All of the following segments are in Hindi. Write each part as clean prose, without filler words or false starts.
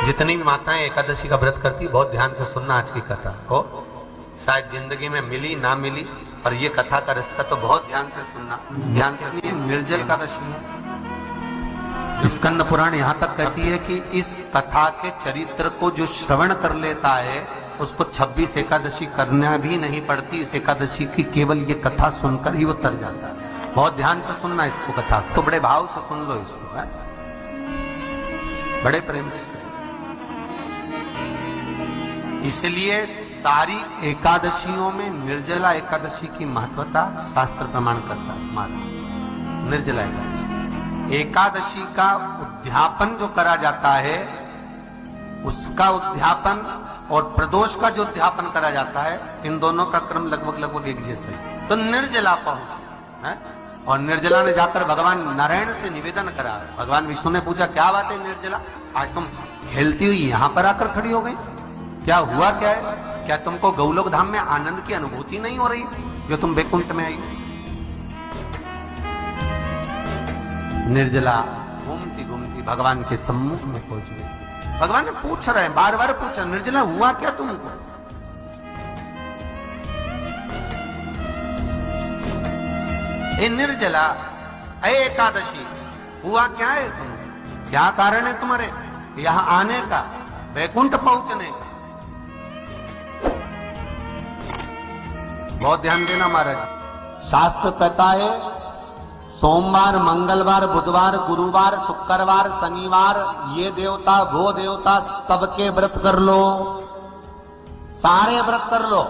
जितनी भी माताएं एकादशी का व्रत करती, बहुत ध्यान से सुनना आज की कथा को। शायद जिंदगी में मिली ना मिली, पर ये कथा का रिश्ता तो बहुत ध्यान से सुनना। ध्यान से निर्जल एकादशी है। स्कंद पुराण यहां तक कहती है कि इस कथा के चरित्र को जो श्रवण कर लेता है उसको 26 एकादशी करना भी नहीं पड़ती। इस एकादशी की केवल ये कथा सुनकर ही वो तर जाता है। बहुत ध्यान से सुनना इसको, कथा तो बड़े भाव से सुन लो इसको, है? बड़े प्रेम से। इसलिए सारी एकादशियों में निर्जला एकादशी की महत्वता शास्त्र प्रमाण करता है। हमारा निर्जला एकादशी का उद्यापन जो करा जाता है, उसका उद्यापन और प्रदोष का जो उद्यापन करा जाता है, इन दोनों का क्रम लगभग एक जैसा है। तो निर्जला पहुंची है, और निर्जला ने जाकर भगवान नारायण से निवेदन करा। भगवान विष्णु ने पूछा, क्या बात है निर्जला, आज तुम खेलती हुई यहां पर आकर खड़ी हो गई, क्या हुआ, क्या है? क्या तुमको गौलोक धाम में आनंद की अनुभूति नहीं हो रही जो तुम वैकुंठ में आई? निर्जला घूमती घूमती भगवान के सम्मुख में पहुंच गई। भगवान ने पूछ रहे हैं, बार बार पूछा, निर्जला हुआ क्या तुमको? ए निर्जला, ए एकादशी, हुआ क्या है तुम? क्या कारण है तुम्हारे यहां आने का, वैकुंठ पहुंचने का? बहुत ध्यान देना महाराज। शास्त्र कहता है सोमवार, मंगलवार, बुधवार, गुरुवार, शुक्रवार, शनिवार, ये देवता वो देवता सबके व्रत कर लो, सारे व्रत कर लो,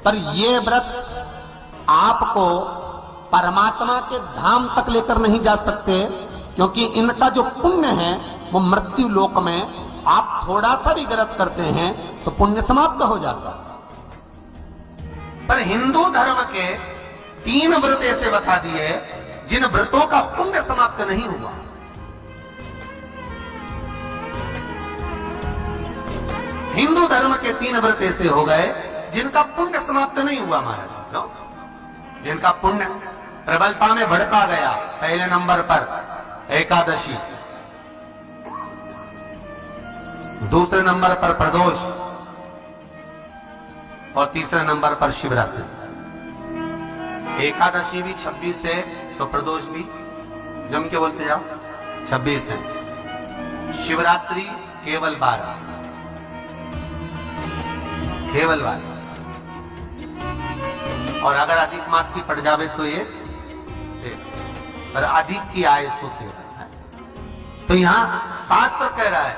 पर ये व्रत आपको परमात्मा के धाम तक लेकर नहीं जा सकते, क्योंकि इनका जो पुण्य है वो मृत्यु लोक में आप थोड़ा सा भी व्रत करते हैं तो पुण्य समाप्त हो जाता है। पर हिंदू धर्म के 3 व्रत ऐसे बता दिए जिन व्रतों का पुण्य समाप्त नहीं हुआ। हिंदू धर्म के 3 व्रत ऐसे हो गए जिनका पुण्य समाप्त नहीं हुआ महाराज। जिनका पुण्य प्रबलता में बढ़ता गया। पहले नंबर पर एकादशी, दूसरे नंबर पर प्रदोष, और तीसरे नंबर पर शिवरात्रि। एकादशी भी 26 है तो प्रदोष भी जम के बोलते जाओ 26 है। शिवरात्रि केवल 12, केवल 12, और अगर अधिक मास की पड़ जावे तो ये, पर अधिक की आय तो 13 है। तो यहां शास्त्र कह रहा है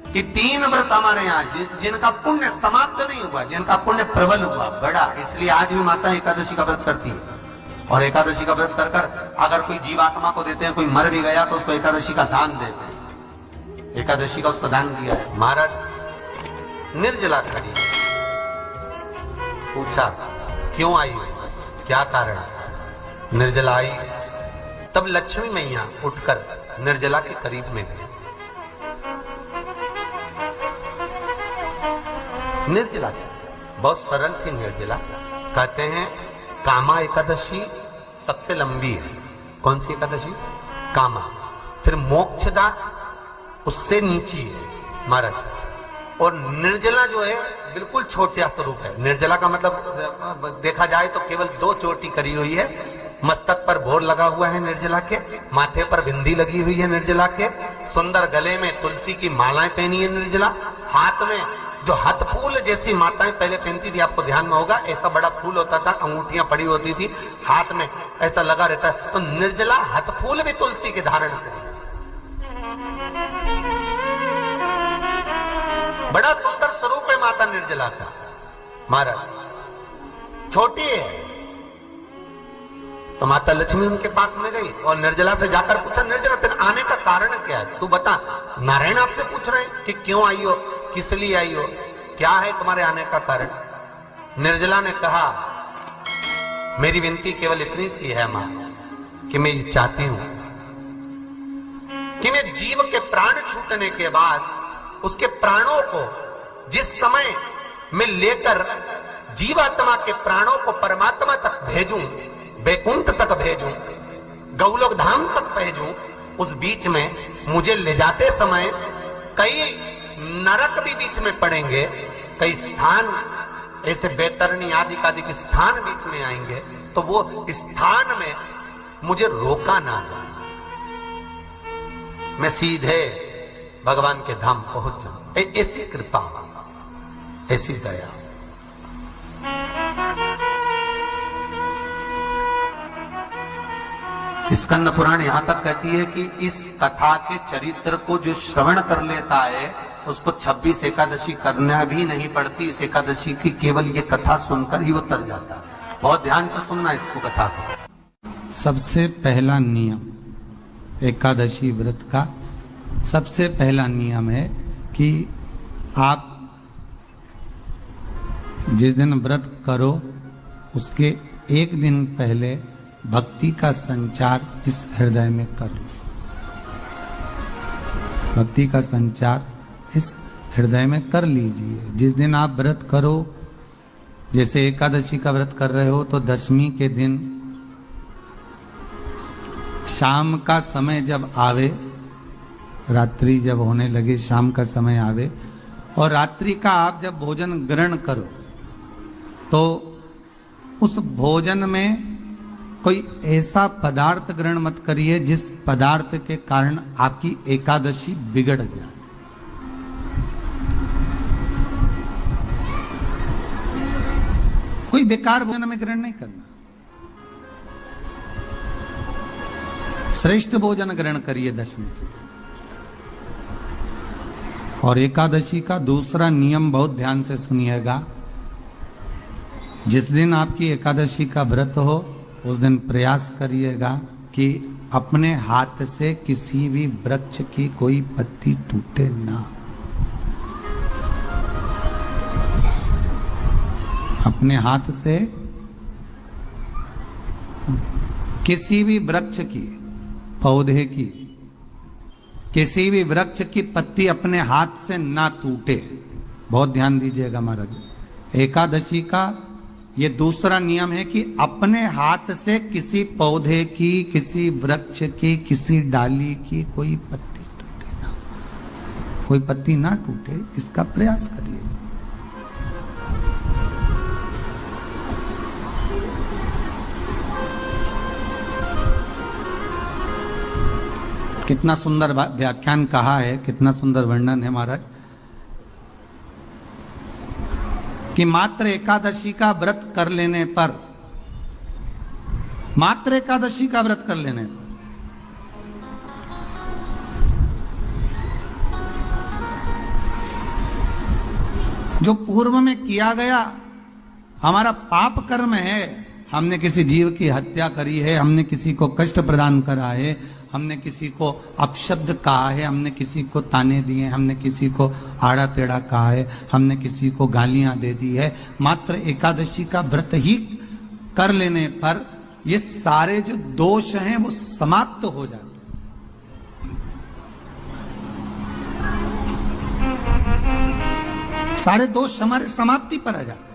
कि 3 व्रत हमारे यहाँ जिनका पुण्य समाप्त नहीं हुआ, जिनका पुण्य प्रबल हुआ, बड़ा। इसलिए आज भी माता एकादशी का व्रत करती है, और एकादशी का व्रत कर कर अगर कोई जीवात्मा को देते हैं, कोई मर भी गया तो उसको एकादशी का दान देते हैं। एकादशी का उसको दान दिया है। महाराज निर्जला खड़ी, पूछा क्यों आई, क्या कारण? निर्जला आई, तब लक्ष्मी मैया उठकर निर्जला के करीब में गई। निर्जला बहुत सरल थी निर्जला। कहते हैं कामा एकादशी सबसे लंबी है। कौन सी एकादशी? कामा। फिर मोक्षदा उससे नीची है महाराज। और निर्जला जो है बिल्कुल छोटा स्वरूप है। निर्जला का मतलब देखा जाए तो केवल 2 चोटी करी हुई है। मस्तक पर भोर लगा हुआ है निर्जला के, माथे पर बिंदी लगी हुई है निर्जला के, सुंदर गले में तुलसी की मालाएं पहनी है निर्जला, हाथ में जो हाथ फूल जैसी माताएं पहले पहनती थी, आपको ध्यान में होगा, ऐसा बड़ा फूल होता था, अंगूठियां पड़ी होती थी, हाथ में ऐसा लगा रहता है। तो निर्जला हाथ फूल भी तुलसी के धारण करी। बड़ा सुंदर स्वरूप है माता निर्जला का महाराज। छोटी है तो माता लक्ष्मी उनके पास में गई और निर्जला से जाकर पूछा, निर्जला तेरे आने का कारण क्या है, तू बता। नारायण आपसे पूछ रहे हैं कि क्यों आई हो, किस लिए आई हो, क्या है तुम्हारे आने का कारण? निर्जला ने कहा, मेरी विनती केवल इतनी सी है मां, कि मैं ये चाहती हूं कि मैं जीव के प्राण छूटने के बाद उसके प्राणों को जिस समय मैं लेकर जीवात्मा के प्राणों को परमात्मा तक भेजूं, वैकुंठ तक भेजूं, गौलोक धाम तक भेजूं, उस बीच में मुझे ले जाते समय कई नरक भी बीच में पड़ेंगे, कई स्थान ऐसे बैतरणी आदि के स्थान बीच में आएंगे, तो वो स्थान में मुझे रोका ना जाए, मैं सीधे भगवान के धाम पहुंच जाऊं। ऐसी कृपा, ऐसी दया। स्कंद पुराण यहां तक कहती है कि इस कथा के चरित्र को जो श्रवण कर लेता है उसको 26 एकादशी करना भी नहीं पड़ती। इस एकादशी की केवल ये कथा सुनकर ही वो तर जाता है। बहुत ध्यान से सुनना इसको, कथा को। सबसे पहला नियम एकादशी व्रत का, सबसे पहला नियम है कि आप जिस दिन व्रत करो उसके एक दिन पहले भक्ति का संचार इस हृदय में करो। भक्ति का संचार इस हृदय में कर लीजिए। जिस दिन आप व्रत करो, जैसे एकादशी का व्रत कर रहे हो तो दशमी के दिन शाम का समय जब आवे, रात्रि जब होने लगे, शाम का समय आवे और रात्रि का आप जब भोजन ग्रहण करो तो उस भोजन में कोई ऐसा पदार्थ ग्रहण मत करिए जिस पदार्थ के कारण आपकी एकादशी बिगड़ जाए। कोई बेकार भोजन में ग्रहण नहीं करना, श्रेष्ठ भोजन ग्रहण करिए दशमी के। और एकादशी का दूसरा नियम बहुत ध्यान से सुनिएगा। जिस दिन आपकी एकादशी का व्रत हो उस दिन प्रयास करिएगा कि अपने हाथ से किसी भी वृक्ष की कोई पत्ती टूटे ना। अपने हाथ से किसी भी वृक्ष की, पौधे की, किसी भी वृक्ष की पत्ती अपने हाथ से ना टूटे। बहुत ध्यान दीजिएगा महाराज। एकादशी का ये दूसरा नियम है कि अपने हाथ से किसी पौधे की, किसी वृक्ष की, किसी डाली की कोई पत्ती टूटे ना, कोई पत्ती ना टूटे, इसका प्रयास करिए। कितना सुंदर व्याख्यान कहा है, कितना सुंदर वर्णन है महाराज कि मात्र एकादशी का व्रत कर लेने पर, मात्र एकादशी का व्रत कर लेने पर जो पूर्व में किया गया हमारा पाप कर्म है, हमने किसी जीव की हत्या करी है, हमने किसी को कष्ट प्रदान करा है, हमने किसी को अपशब्द कहा है, हमने किसी को ताने दिए, हमने किसी को आड़ा टेढ़ा कहा है, हमने किसी को गालियां दे दी है, मात्र एकादशी का व्रत ही कर लेने पर ये सारे जो दोष हैं वो समाप्त हो जाते हैं। सारे दोष हमारे समाप्ति पर आ जाते हैं।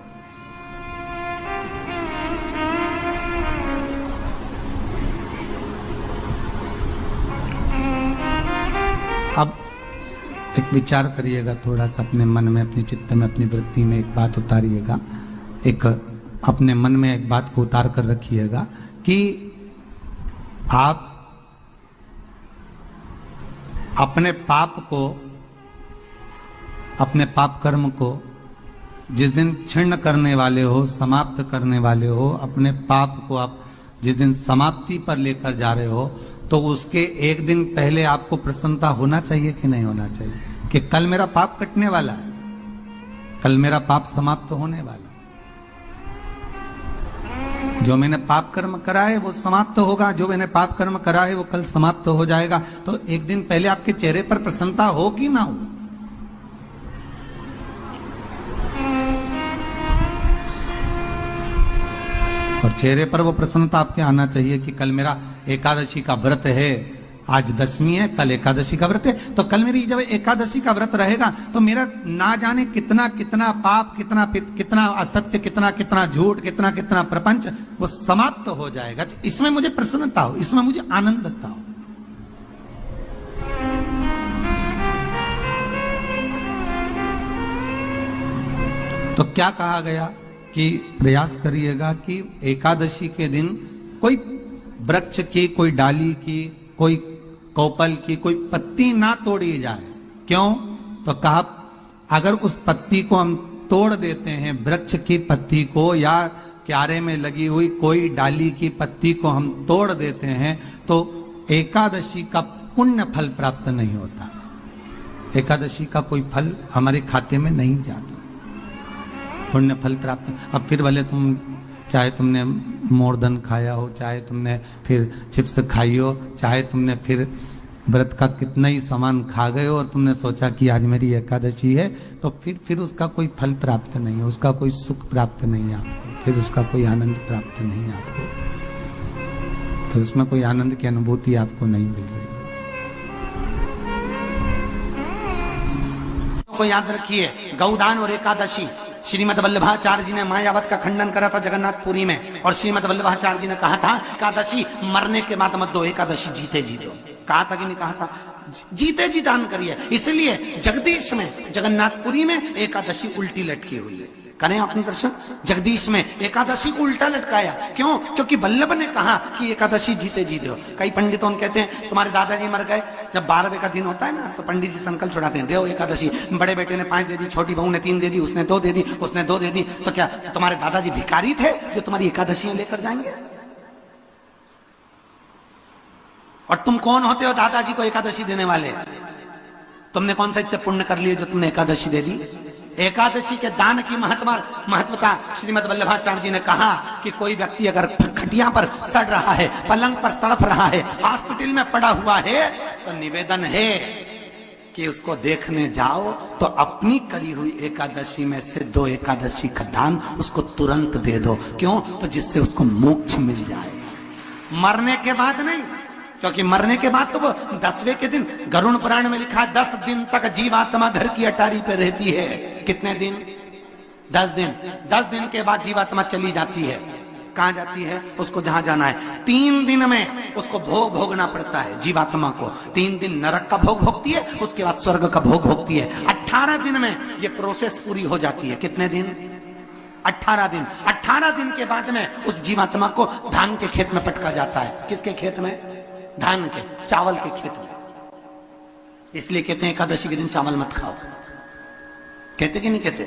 अब एक विचार करिएगा थोड़ा सा अपने मन में, अपने चित्त में, अपनी वृत्ति में एक बात उतारिएगा। एक अपने मन में एक बात को उतार कर रखिएगा कि आप अपने पाप को, अपने पाप कर्म को जिस दिन छिन्न करने वाले हो, समाप्त करने वाले हो, अपने पाप को आप जिस दिन समाप्ति पर लेकर जा रहे हो तो उसके एक दिन पहले आपको प्रसन्नता होना चाहिए कि नहीं होना चाहिए कि कल मेरा पाप कटने वाला है, कल मेरा पाप समाप्त होने वाला है। जो मैंने पाप कर्म करा है वो समाप्त होगा, जो मैंने पाप कर्म करा है वो कल समाप्त हो जाएगा। तो एक दिन पहले आपके चेहरे पर प्रसन्नता हो कि ना हो? और चेहरे पर वो प्रसन्नता आपके आना चाहिए कि कल मेरा एकादशी का व्रत है, आज दशमी है, कल एकादशी का व्रत है, तो कल मेरी जब एकादशी का व्रत रहेगा तो मेरा ना जाने कितना कितना पाप, कितना असत्य, कितना झूठ, कितना प्रपंच वो समाप्त हो जाएगा। इसमें मुझे प्रसन्नता हो, इसमें मुझे आनंदता हो। तो क्या कहा गया कि प्रयास करिएगा कि एकादशी के दिन कोई वृक्ष की, कोई डाली की, कोई कोपल की कोई पत्ती ना तोड़ी जाए। क्यों? तो कहा अगर उस पत्ती को हम तोड़ देते हैं, वृक्ष की पत्ती को या क्यारे में लगी हुई कोई डाली की पत्ती को हम तोड़ देते हैं, तो एकादशी का पुण्य फल प्राप्त नहीं होता। एकादशी का कोई फल हमारे खाते में नहीं जाता, पुण्य फल प्राप्त। अब फिर भले तुम चाहे तुमने मोरधन खाया हो, चाहे तुमने फिर चिप्स खाई हो, चाहे तुमने फिर व्रत का कितना ही सामान खा गए हो और तुमने सोचा कि आज मेरी एकादशी है, तो फिर उसका कोई फल प्राप्त नहीं है, उसका कोई सुख प्राप्त नहीं है आपको, फिर उसका कोई आनंद प्राप्त नहीं है आपको, तो उसमें कोई आनंद की अनुभूति आपको नहीं मिल रही। तो याद रखिए, गौदान और एकादशी, श्रीमद वल्लभाचार्य जी ने मायावत का खंडन करा था जगन्नाथपुरी में, और श्रीमद वल्लभाचार्य जी ने कहा था एकादशी मरने के बाद मत दो, एकादशी जीते जी दो। कहा था कि नहीं कहा था? जीते जी दान करिए। इसलिए जगदीश में, जगन्नाथपुरी में एकादशी उल्टी लटकी हुई है। करें आपने दर्शन? जगदीश में एकादशी को उल्टा लटकाया। क्यों? क्योंकि वल्लभ ने कहा कि एकादशी जीते जी दो। कई पंडित कहते हैं तुम्हारे दादाजी मर गए, जब 12वें का दिन होता है ना, तो पंडित जी संकल्प छुड़ाते हैं, दो एकादशी। बड़े बेटे ने 5 दे दी, छोटी बहू ने 3 दे दी, उसने 2 दे दी, उसने 2 दे दी। तो क्या तुम्हारे दादाजी भिखारी थे जो तुम्हारी एकादशियां लेकर जाएंगे? और तुम कौन होते हो दादाजी को एकादशी देने वाले? तुमने कौन सा इतने पुण्य कर लिए जो तुमने एकादशी दे दी? एकादशी के दान की महत्वता श्रीमद वल्लभाचार्य जी ने कहा कि कोई व्यक्ति अगर खटिया पर सड़ रहा है, पलंग पर तड़प रहा है, हॉस्पिटल में पड़ा हुआ है, तो निवेदन है कि उसको देखने जाओ तो अपनी करी हुई एकादशी में से 2 एकादशी का दान उसको तुरंत दे दो। क्यों? तो जिससे उसको मोक्ष मिल जाए, मरने के बाद नहीं। क्योंकि मरने के बाद तो वो 10वें के दिन, गरुड़ पुराण में लिखा है 10 दिन तक जीवात्मा घर की अटारी पे रहती है। कितने दिन? 10 दिन। 10 दिन के बाद जीवात्मा चली जाती है। कहां जाती है? उसको जहां जाना है। 3 दिन में उसको भोग भोगना पड़ता है जीवात्मा को। 3 दिन नरक का भोग भोगती है, उसके बाद स्वर्ग का भोग भोगती है। 18 दिन में ये प्रोसेस पूरी हो जाती है। कितने दिन? 18 दिन। 18 दिन के बाद में उस जीवात्मा को धान के खेत में पटका जाता है। किसके खेत में? धान के, चावल के खेत में। इसलिए कहते हैं एकादशी के दिन चावल मत खाओ। कहते कि नहीं कहते?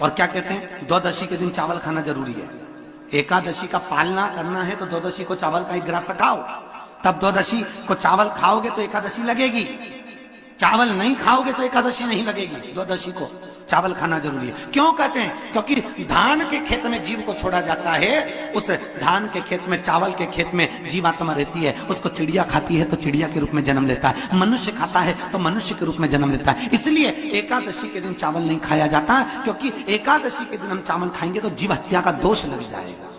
और क्या कहते हैं? द्वादशी के दिन चावल खाना जरूरी है। एकादशी का पालना करना है तो द्वादशी को चावल का 1 ग्रास खाओ, तब द्वादशी को चावल खाओगे तो एकादशी लगेगी। चावल नहीं खाओगे तो एकादशी नहीं लगेगी। द्वादशी को चावल खाना जरूरी है। क्यों कहते हैं? क्योंकि धान के खेत में जीव को छोड़ा जाता है, उस धान के खेत में, चावल के खेत में जीवात्मा रहती है। उसको चिड़िया खाती है तो चिड़िया के रूप में जन्म लेता है, मनुष्य खाता है तो मनुष्य के रूप में जन्म लेता है। इसलिए एकादशी के दिन चावल नहीं खाया जाता, क्योंकि एकादशी के दिन हम चावल खाएंगे तो जीव हत्या का दोष लग जाएगा।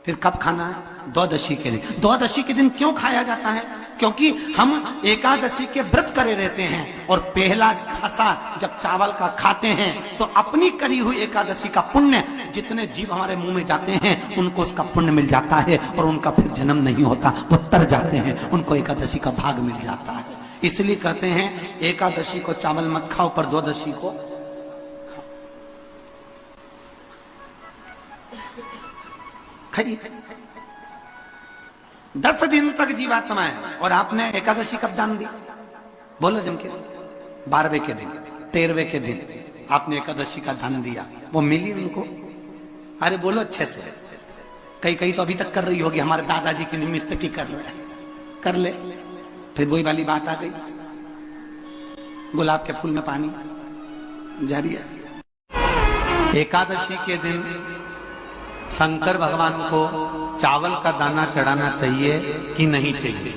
फिर कब खाना है? द्वादशी के दिन। द्वादशी के दिन क्यों खाया जाता है? क्योंकि हम एकादशी के व्रत करे रहते हैं, और पहला घासा जब चावल का खाते हैं तो अपनी करी हुई एकादशी का पुण्य, जितने जीव हमारे मुंह में जाते हैं उनको उसका पुण्य मिल जाता है, और उनका फिर जन्म नहीं होता, वो तर जाते हैं, उनको एकादशी का भाग मिल जाता है। इसलिए कहते हैं एकादशी को चावल मत खाओ, पर द्वादशी को खाइए। 10 दिन तक जीवात्मा है, और आपने एकादशी कब दान दी? बोलो जम के। 12वें के दिन, 13वें के दिन आपने एकादशी का दान दिया, वो मिली उनको? अरे बोलो अच्छे से। कई तो अभी तक कर रही होगी, हमारे दादाजी के निमित्त की कर रहे हैं, कर ले। फिर वही वाली बात आ गई, गुलाब के फूल में पानी जारी है। एकादशी के दिन शंकर भगवान को चावल का दाना चढ़ाना चाहिए कि नहीं चाहिए?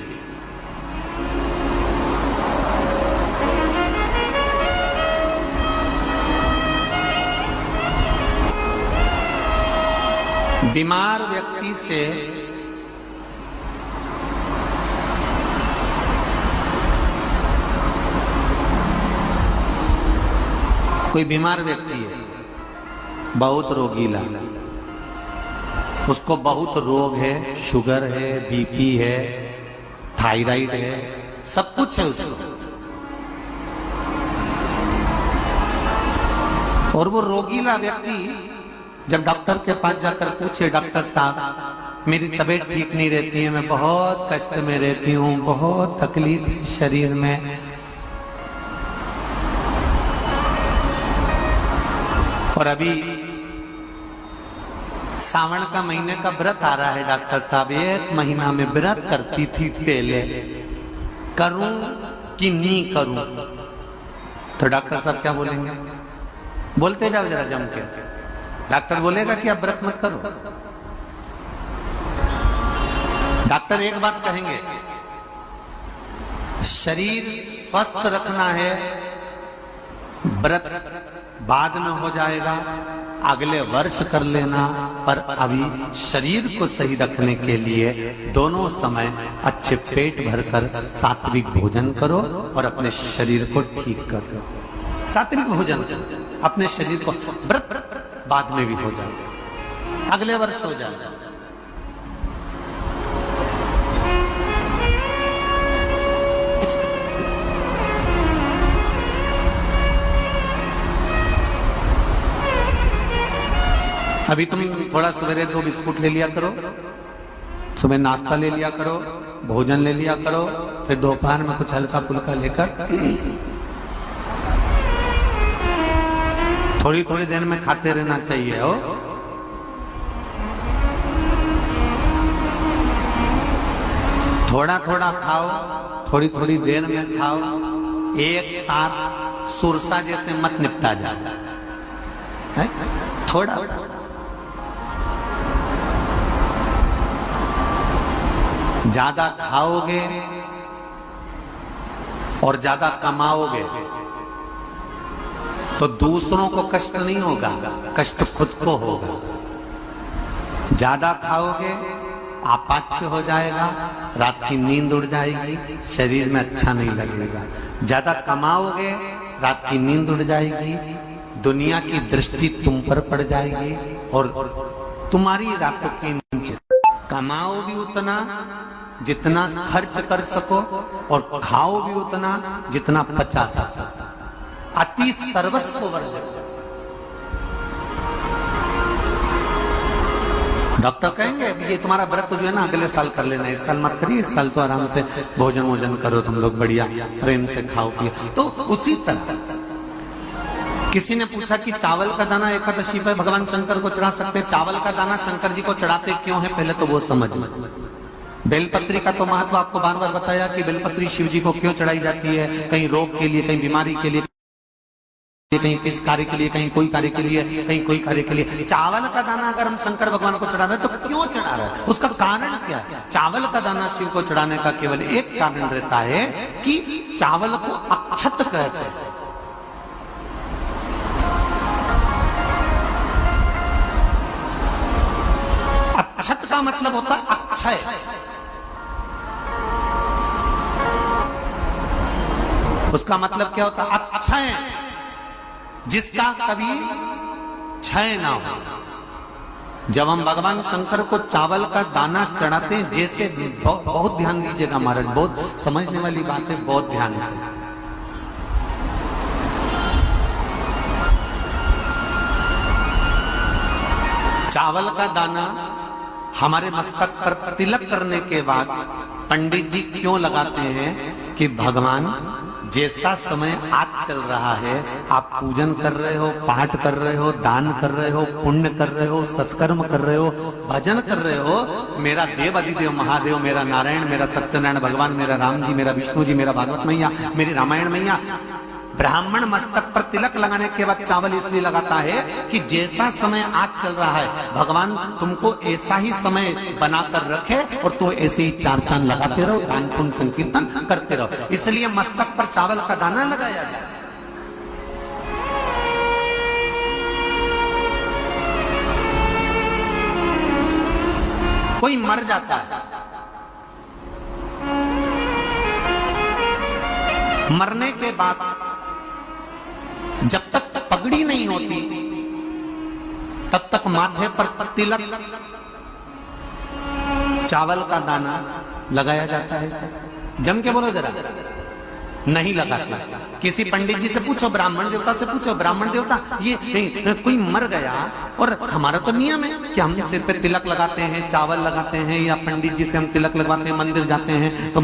बीमार व्यक्ति से कोई बीमार व्यक्ति है, बहुत रोगीला, उसको बहुत रोग है, शुगर है, बीपी है, थायराइड है, सब कुछ है उसको। और वो रोगीला व्यक्ति जब डॉक्टर के पास जाकर पूछे, डॉक्टर साहब मेरी तबीयत ठीक नहीं रहती है, मैं बहुत कष्ट में रहती हूँ, बहुत तकलीफ है शरीर में, और अभी सावन का महीने का व्रत आ रहा है डॉक्टर साहब, 1 महीना में व्रत करती थी पहले, करूं कि नहीं करूं? तो डॉक्टर साहब क्या बोलेंगे? बोलते जाओ जरा जम के। डॉक्टर बोलेगा कि आप व्रत मत करो। डॉक्टर एक बात कहेंगे, शरीर स्वस्थ रखना है, व्रत बाद में हो जाएगा, अगले वर्ष कर लेना, पर अभी शरीर को सही रखने के लिए दोनों समय अच्छे पेट भरकर सात्विक भोजन करो और अपने शरीर को ठीक करो। सात्विक भोजन अपने शरीर को, व्रत बाद में भी हो जाए, अगले वर्ष हो जाए। अभी तुम थोड़ा सवेरे 2 बिस्कुट ले लिया करो, सुबह नाश्ता ले लिया करो, भोजन ले लिया करो, फिर दोपहर में कुछ हल्का फुल्का लेकर थोड़ी थोड़ी देर में खाते रहना चाहिए हो। थोड़ा थोड़ा खाओ, थोड़ी थोड़ी देर में खाओ, एक साथ सुरसा जैसे मत निपटा जाए, थोड़ा ज्यादा खाओगे और ज्यादा कमाओगे तो दूसरों को कष्ट नहीं होगा, कष्ट खुद को होगा। ज्यादा खाओगे आपाच्य हो जाएगा, रात की नींद उड़ जाएगी, शरीर में अच्छा नहीं लगेगा। ज्यादा कमाओगे, रात की नींद उड़ जाएगी, दुनिया की दृष्टि तुम पर पड़ जाएगी और तुम्हारी रातों की नीचे। कमाओ भी उतना जितना खर्च कर सको और खाओ भी उतना जितना पचा सको। अति सर्वस्व वर्जक। डॉक्टर कहेंगे ये तुम्हारा व्रत जो है ना अगले साल कर लेना, इस साल मत करिए, इस साल तो आराम से भोजन वोजन करो तुम लोग, बढ़िया प्रेम से खाओ पियो। तो उसी तरह किसी ने पूछा कि चावल का दाना एकादशी पर भगवान शंकर को चढ़ा सकते हैं, चावल का दाना शंकर जी को चढ़ाते क्यों है, पहले तो वो समझ लो। बेलपत्री का तो महत्व आपको बार बार बताया कि बेलपत्री शिव जी को क्यों चढ़ाई जाती है, कहीं रोग के लिए, कहीं बीमारी के लिए, कहीं किस कार्य के लिए, कहीं कोई कार्य के लिए, कहीं कोई कार्य के लिए। चावल का दाना अगर हम शंकर भगवान को चढ़ा रहे हैं तो क्यों चढ़ा रहे हैं, उसका कारण क्या है? चावल का दाना शिव को चढ़ाने का केवल एक कारण रहता है कि चावल को अक्षत कहते हैं। अक्षत का मतलब होता है अक्षय। उसका मतलब क्या होता है? अक्षय, जिसका कभी क्षय ना हो। जब हम भगवान शंकर को चावल का दाना चढ़ाते हैं, जैसे बहुत ध्यान दीजिएगा महाराज, बहुत समझने वाली बात है, बहुत ध्यान से। चावल का दाना हमारे मस्तक पर तिलक करने के बाद पंडित जी क्यों लगाते हैं कि भगवान जैसा समय आज चल रहा है, आप पूजन कर रहे हो, पाठ कर रहे हो, दान कर रहे हो, पुण्य कर रहे हो, सत्कर्म कर रहे हो, भजन कर रहे हो, मेरा देव अधिदेव महादेव, मेरा नारायण, मेरा सत्यनारायण भगवान, मेरा राम जी, मेरा विष्णु जी, मेरा भागवत मैया, मेरी रामायण मैया, ब्राह्मण मस्तक पर तिलक लगाने के बाद चावल इसलिए लगाता है कि जैसा समय आज चल रहा है, भगवान तुमको ऐसा ही समय बनाकर रखे और तुम ऐसे ही चार चांद लगाते रहो, दान पुण्य संकीर्तन करते रहो। इसलिए मस्तक पर चावल का दाना लगाया जाए। कोई मर जाता है, मरने के बाद जब तक पगड़ी नहीं होती तब तक माथे पर तिलक, चावल का दाना लगाया जाता है। जम के बोलो जरा, नहीं लगाते। किसी पंडित जी से पूछो, ब्राह्मण देवता से पूछो, ब्राह्मण देवता ये कोई मर गया, और हमारा तो नियम है कि हम सिर पे तिलक लगाते हैं, चावल लगाते हैं, या पंडित जी से हम तिलक लगवाते हैं, मंदिर जाते हैं तो